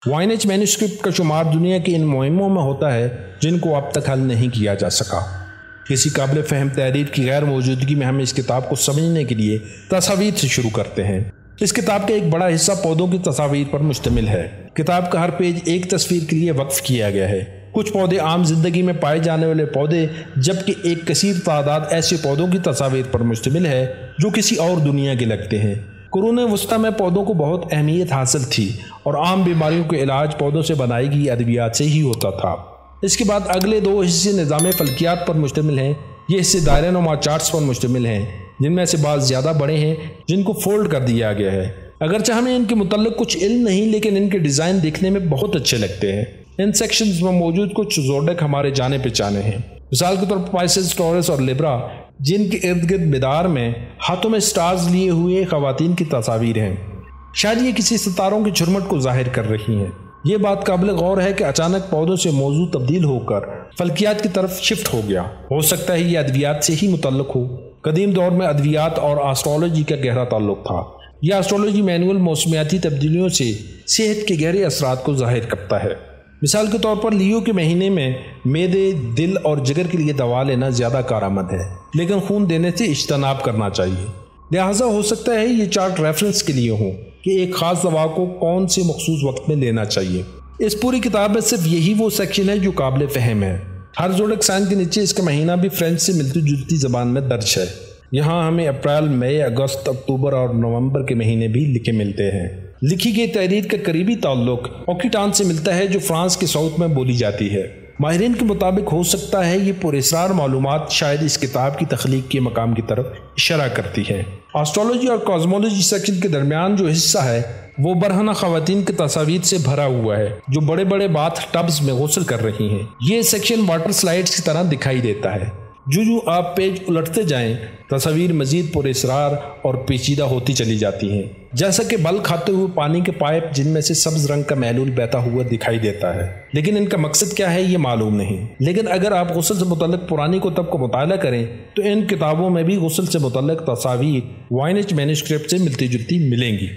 وائنچ manuscript کا شمار دنیا کی ان مہموں میں ہوتا ہے جن کو اب تک حل نہیں کیا جا سکا۔ کسی قابل فہم تحریر کی غیر موجودگی میں ہم اس کتاب کو سمجھنے کے لیے تصاویر سے شروع کرتے ہیں۔ اس کتاب کا ایک بڑا حصہ پودوں کی تصاویر پر مشتمل ہے۔ کتاب کا ہر پیج ایک تصویر کے لیے وقف کیا گیا ہے۔ کچھ پودے عام زندگی میں پائے جانے والے پودے، جبکہ ایک کثیر تعداد ایسے پودوں کی تصاویر پر مشتمل ہے جو کسی اور دنیا کے لگتے ہیں۔ قرون وسطیٰ میں پودوں کو بہت اہمیت حاصل تھی اور عام بیماریوں کے علاج پودوں سے بنائی گئی ادویات سے ہی ہوتا تھا۔ اس کے بعد اگلے دو حصے نظام فلکیات پر مشتمل ہیں۔ یہ حصے دائرہ نما چارٹس پر مشتمل ہیں، جن میں سے بعض زیادہ بڑے ہیں جن کو فولڈ کر دیا گیا ہے۔ اگرچہ ہمیں ان کے متعلق کچھ علم نہیں، لیکن ان کے ڈیزائن دیکھنے میں بہت اچھے لگتے ہیں۔ ان سیکشنز میں موجود کچھ زوڈک ہمارے جانے پہچانے ہیں، مثال کے طور پر پائسز، ٹورس اور لیبرا، جن کے ارد گرد مدار میں ہاتھوں میں سٹارز لیے ہوئے خواتین کی تصاویر ہیں۔ شاید یہ کسی ستاروں کی جھرمٹ کو ظاہر کر رہی ہیں۔ یہ بات قابل غور ہے کہ اچانک پودوں سے موضوع تبدیل ہو کر فلکیات کی طرف شفٹ ہو گیا۔ ہو سکتا ہے یہ ادویات سے ہی متعلق ہو۔ قدیم دور میں ادویات اور آسٹرولوجی کا گہرا تعلق تھا۔ یہ آسٹرولوجی مینول موسمیاتی تبدیلیوں سے صحت کے گہرے اثرات کو ظاہر کرتا ہے۔ مثال کے طور پر لیو کے مہینے میں معدے، دل اور جگر کے لیے دوا لینا زیادہ کارآمد ہے، لیکن خون دینے سے اجتناب کرنا چاہیے۔ لہٰذا ہو سکتا ہے یہ چارٹ ریفرنس کے لیے ہوں کہ ایک خاص دوا کو کون سے مخصوص وقت میں لینا چاہیے۔ اس پوری کتاب میں صرف یہی وہ سیکشن ہے جو قابل فہم ہے۔ ہر زوڈک سائن کے نیچے اس کا مہینہ بھی فرینچ سے ملتی جلتی زبان میں درج ہے۔ یہاں ہمیں اپریل، مئی، اگست، اکتوبر اور نومبر کے مہینے بھی لکھے ملتے ہیں۔ لکھی گئی تحریر کا قریبی تعلق اوکیٹان سے ملتا ہے جو فرانس کے ساؤتھ میں بولی جاتی ہے۔ ماہرین کے مطابق ہو سکتا ہے یہ پراسرار معلومات شاید اس کتاب کی تخلیق کے مقام کی طرف اشارہ کرتی ہے۔ آسٹرولوجی اور کازمولوجی سیکشن کے درمیان جو حصہ ہے وہ برہنہ خواتین کی تصاویر سے بھرا ہوا ہے جو بڑے بڑے باتھ ٹبز میں غسل کر رہی ہیں۔ یہ سیکشن واٹر سلائیڈز کی طرح دکھائی دیتا ہے۔ جو آپ پیج الٹتے جائیں تصاویر مزید پراسرار اور پیچیدہ ہوتی چلی جاتی ہیں، جیسا کہ بل کھاتے ہوئے پانی کے پائپ جن میں سے سبز رنگ کا محلول بہتا ہوا دکھائی دیتا ہے، لیکن ان کا مقصد کیا ہے یہ معلوم نہیں۔ لیکن اگر آپ غسل سے متعلق پرانی کتب کو مطالعہ کریں تو ان کتابوں میں بھی غسل سے متعلق تصاویر وائنچ مینوسکرپٹ سے ملتی جلتی ملیں گی۔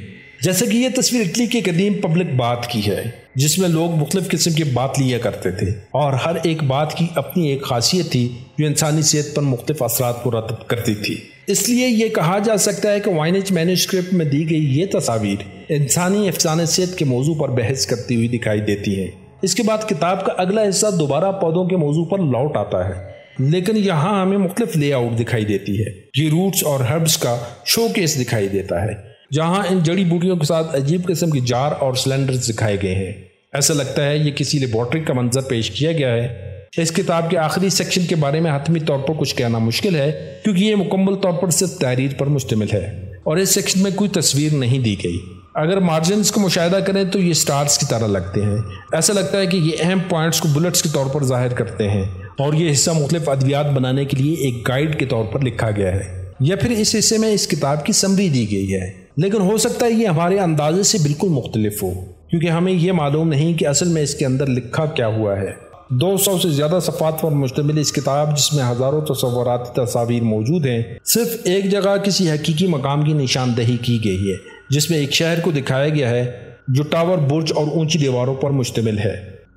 جیسے کہ یہ تصویر اٹلی کے قدیم پبلک بات کی ہے جس میں لوگ مختلف قسم کے بات لیا کرتے تھے، اور ہر ایک بات کی اپنی ایک خاصیت تھی جو انسانی صحت پر مختلف اثرات مرتب کرتی تھی۔ اس لیے یہ کہا جا سکتا ہے کہ وائنچ مینوسکرپٹ میں دی گئی یہ تصاویر انسانی افسانہ صحت کے موضوع پر بحث کرتی ہوئی دکھائی دیتی ہیں۔ اس کے بعد کتاب کا اگلا حصہ دوبارہ پودوں کے موضوع پر لوٹ آتا ہے، لیکن یہاں ہمیں مختلف لے آؤٹ دکھائی دیتی ہے۔ یہ روٹس اور ہربس کا شو کیس دکھائی دیتا ہے، جہاں ان جڑی بوٹیوں کے ساتھ عجیب قسم کی جار اور سلنڈرز دکھائے گئے ہیں۔ ایسا لگتا ہے یہ کسی لیبارٹری کا منظر پیش کیا گیا ہے۔ اس کتاب کے آخری سیکشن کے بارے میں حتمی طور پر کچھ کہنا مشکل ہے کیونکہ یہ مکمل طور پر صرف تحریر پر مشتمل ہے اور اس سیکشن میں کوئی تصویر نہیں دی گئی۔ اگر مارجنز کو مشاہدہ کریں تو یہ سٹارز کی طرح لگتے ہیں۔ ایسا لگتا ہے کہ یہ اہم پوائنٹس کو بلٹس کے طور پر ظاہر کرتے ہیں اور یہ حصہ مختلف ادویات بنانے کے لیے ایک گائیڈ کے طور پر لکھا گیا ہے، یا پھر اس حصے میں اس کتاب کی سمری دی گئی ہے۔ لیکن ہو سکتا ہے یہ ہمارے اندازے سے بالکل مختلف ہو کیونکہ ہمیں یہ معلوم نہیں کہ اصل میں اس کے اندر لکھا کیا ہوا ہے۔ 200 سے زیادہ صفحات پر مشتمل اس کتاب، جس میں ہزاروں تصوراتی تصاویر موجود ہیں، صرف ایک جگہ کسی حقیقی مقام کی نشاندہی کی گئی ہے جس میں ایک شہر کو دکھایا گیا ہے جو ٹاور، برج اور اونچی دیواروں پر مشتمل ہے۔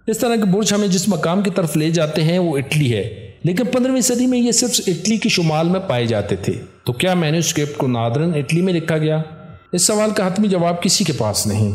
اس طرح کے برج ہمیں جس مقام کی طرف لے جاتے ہیں وہ اٹلی ہے، لیکن 15ویں صدی میں یہ صرف اٹلی کے شمال میں پائے جاتے تھے۔ تو کیا مینوسکرپٹ کو نادراً اٹلی میں لکھا گیا؟ اس سوال کا حتمی جواب کسی کے پاس نہیں۔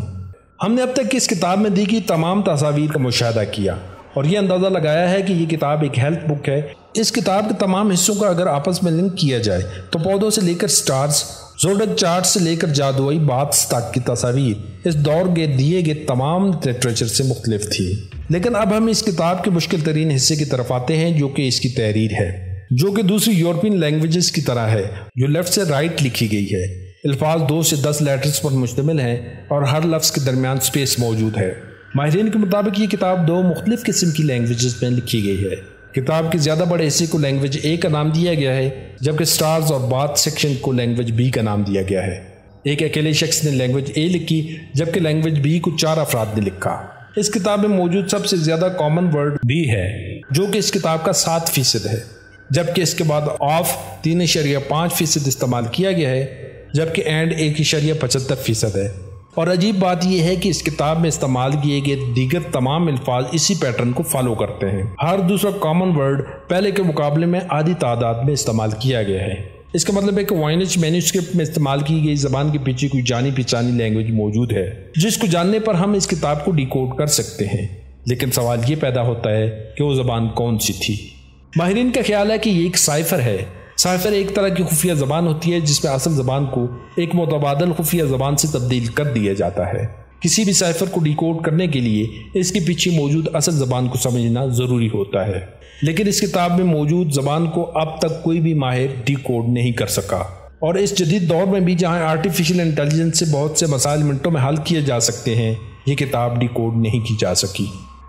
ہم نے اب تک اس کتاب میں دی گئی تمام تصاویر کا مشاہدہ کیا اور یہ اندازہ لگایا ہے کہ یہ کتاب ایک ہیلتھ بک ہے۔ اس کتاب کے تمام حصوں کا اگر آپس میں لنک کیا جائے تو پودوں سے لے کر سٹارز، زوڈک چارٹ سے لے کر جادوئی باتس تک کی تصاویر اس دور کے دیے گئے تمام لٹریچر سے مختلف تھی۔ لیکن اب ہم اس کتاب کے مشکل ترین حصے کی طرف آتے ہیں جو کہ اس کی تحریر ہے، جو کہ دوسری یورپین لینگویجز کی طرح ہے جو لیفٹ سے رائٹ لکھی گئی ہے۔ الفاظ 2 سے 10 لیٹرز پر مشتمل ہیں اور ہر لفظ کے درمیان سپیس موجود ہے۔ ماہرین کے مطابق یہ کتاب 2 مختلف قسم کی لینگویجز میں لکھی گئی ہے۔ کتاب کے زیادہ بڑے حصے کو لینگویج اے کا نام دیا گیا ہے، جبکہ سٹارز اور بات سیکشن کو لینگویج بی کا نام دیا گیا ہے۔ ایک اکیلے شخص نے لینگویج اے لکھی جبکہ لینگویج بی کو 4 افراد نے لکھا۔ اس کتاب میں موجود سب سے زیادہ کامن ورڈ بی ہے جو کہ اس کتاب کا 7% ہے، جبکہ اس کے بعد آف 3.5% استعمال کیا گیا ہے، جبکہ اینڈ 1.75% ہے۔ اور عجیب بات یہ ہے کہ اس کتاب میں استعمال کیے گئے دیگر تمام الفاظ اسی پیٹرن کو فالو کرتے ہیں۔ ہر دوسرا کامن ورڈ پہلے کے مقابلے میں آدھی تعداد میں استعمال کیا گیا ہے۔ اس کا مطلب ہے کہ وائنچ مینوسکرپٹ میں استعمال کی گئی زبان کے پیچھے کوئی جانی پہچانی لینگویج موجود ہے، جس کو جاننے پر ہم اس کتاب کو ڈیکوڈ کر سکتے ہیں۔ لیکن سوال یہ پیدا ہوتا ہے کہ وہ زبان کون سی تھی؟ ماہرین کا خیال ہے کہ یہ ایک سائفر ہے۔ سائفر ایک طرح کی خفیہ زبان ہوتی ہے جس میں اصل زبان کو ایک متبادل خفیہ زبان سے تبدیل کر دیا جاتا ہے۔ کسی بھی سائفر کو ڈیکوڈ کرنے کے لیے اس کے پیچھے موجود اصل زبان کو سمجھنا ضروری ہوتا ہے، لیکن اس کتاب میں موجود زبان کو اب تک کوئی بھی ماہر ڈیکوڈ نہیں کر سکا۔ اور اس جدید دور میں بھی جہاں آرٹیفیشل انٹیلیجنس سے بہت سے مسائل منٹوں میں حل کیے جا سکتے ہیں، یہ کتاب ڈیکوڈ نہیں کی جا سکی۔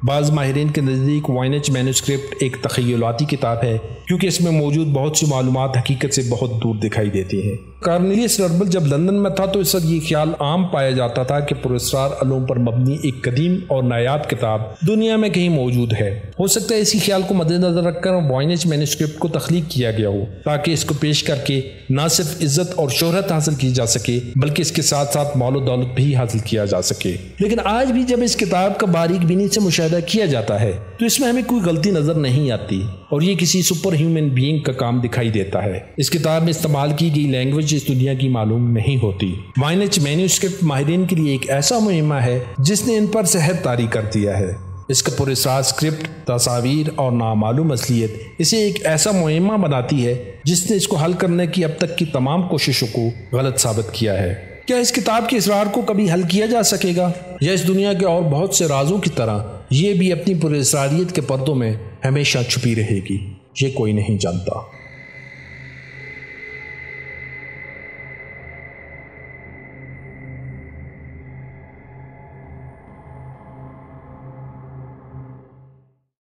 بعض ماہرین کے نزدیک وائنچ مینوسکرپٹ ایک تخیلاتی کتاب ہے کیونکہ اس میں موجود بہت سی معلومات حقیقت سے بہت دور دکھائی دیتی ہیں۔ کارنیلیس رڈبل جب لندن میں تھا تو اس وقت یہ خیال عام پایا جاتا تھا کہ پراسرار علوم پر مبنی ایک قدیم اور نایاب کتاب دنیا میں کہیں موجود ہے۔ ہو سکتا ہے اسی خیال کو مد نظر رکھ کر وائنچ مینوسکرپٹ کو تخلیق کیا گیا ہو تاکہ اس کو پیش کر کے نہ صرف عزت اور شہرت حاصل کی جا سکے بلکہ اس کے ساتھ ساتھ مال و دولت بھی حاصل کیا جا سکے۔ لیکن آج بھی جب اس کتاب کا باریک بینی سے مشاہدہ کیا جاتا ہے تو اس میں ہمیں کوئی غلطی نظر نہیں آتی اور یہ کسی سپر ہیومن بینگ کا کام دکھائی دیتا ہے۔ اس کتاب میں استعمال کی گئی لینگویج اس دنیا کی معلوم نہیں ہوتی۔ وائنچ مینوسکرپٹ ماہرین کے لیے ایک ایسا مہمہ ہے جس نے ان پر سحر طاری کر دیا ہے۔ اس کا پراسرار اسکرپٹ، تصاویر اور نامعلوم اصلیت اسے ایک ایسا مہمہ بناتی ہے جس نے اس کو حل کرنے کی اب تک کی تمام کوششوں کو غلط ثابت کیا ہے۔ کیا اس کتاب کے اسرار کو کبھی حل کیا جا سکے گا، یا اس دنیا کے اور بہت سے رازوں کی طرح یہ بھی اپنی پراسراریت کے پردوں میں ہمیشہ چھپی رہے گی؟ یہ کوئی نہیں جانتا۔